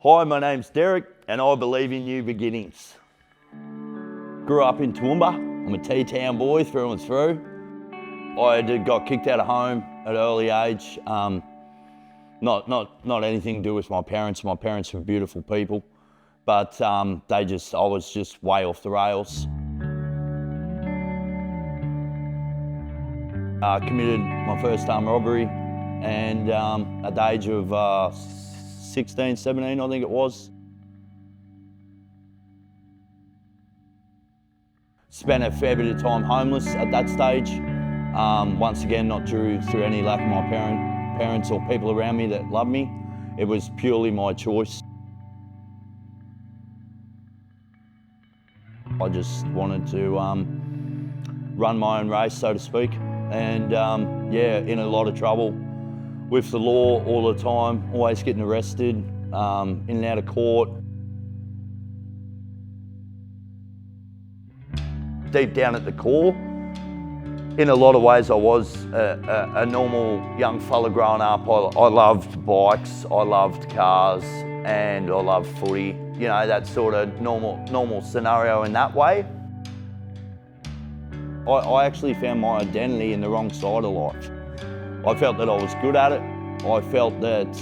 Hi, my name's Derek and I believe in new beginnings. Grew up in Toowoomba. I'm a T-Town boy through and through. I got kicked out of home at an early age. Not anything to do with my parents. My parents were beautiful people, but I was just way off the rails. Committed my first armed robbery, and at the age of 16, 17, I think it was. Spent a fair bit of time homeless at that stage. Once again, not through any lack of my parents or people around me that loved me. It was purely my choice. I just wanted to run my own race, so to speak. And yeah, in a lot of trouble with the law all the time, always getting arrested, in and out of court. Deep down at the core, in a lot of ways I was a normal young fella growing up. I loved bikes, I loved cars, and I loved footy. You know, that sort of normal scenario in that way. I actually found my identity in the wrong side of life. I felt that I was good at it. I felt that,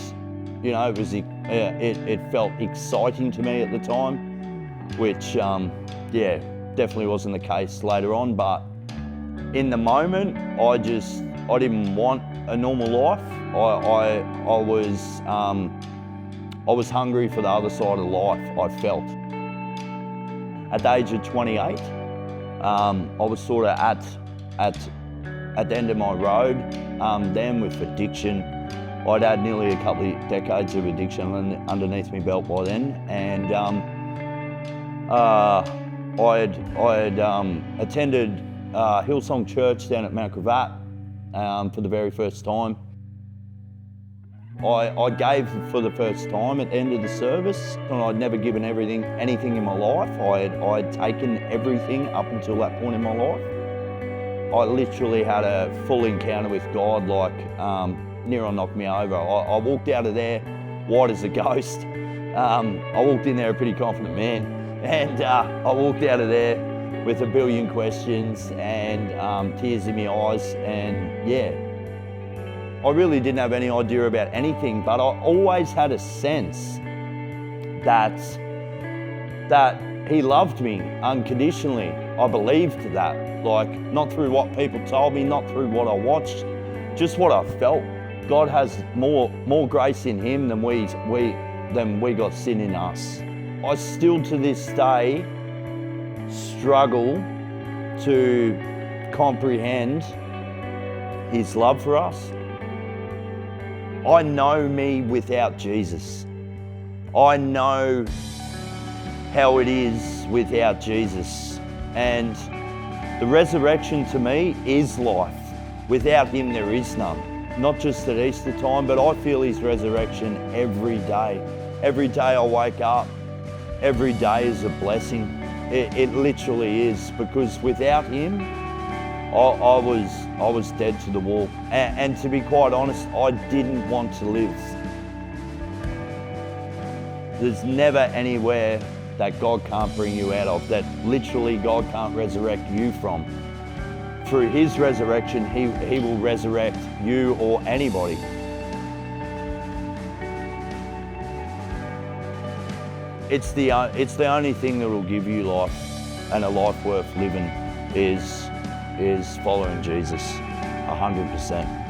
you know, it felt exciting to me at the time, which, yeah, definitely wasn't the case later on. But in the moment, I didn't want a normal life. I was hungry for the other side of life, I felt. At the age of 28, I was sort of at the end of my road then with addiction. I'd had nearly a couple of decades of addiction underneath my belt by then, and I had attended Hillsong Church down at Mount Gravatt for the very first time. I gave for the first time at the end of the service, and I'd never given anything in my life. I had taken everything up until that point in my life. I literally had a full encounter with God, like near on knocked me over. I walked out of there white as a ghost. I walked in there a pretty confident man, and I walked out of there with a billion questions and tears in my eyes, and yeah. I really didn't have any idea about anything, but I always had a sense that he loved me unconditionally. I believed that, like, not through what people told me, not through what I watched, just what I felt. God has more grace in him than we got sin in us. I still to this day struggle to comprehend his love for us. I know me without Jesus. I know how it is without Jesus. And the resurrection to me is life. Without him there is none. Not just at Easter time, but I feel his resurrection every day. Every day I wake up, every day is a blessing. It literally is, because without him, I was dead to the wall. And to be quite honest, I didn't want to live. There's never anywhere that God can't bring you out of, that literally God can't resurrect you from. Through his resurrection, he will resurrect you or anybody. It's the only thing that will give you life, and a life worth living is following Jesus 100%.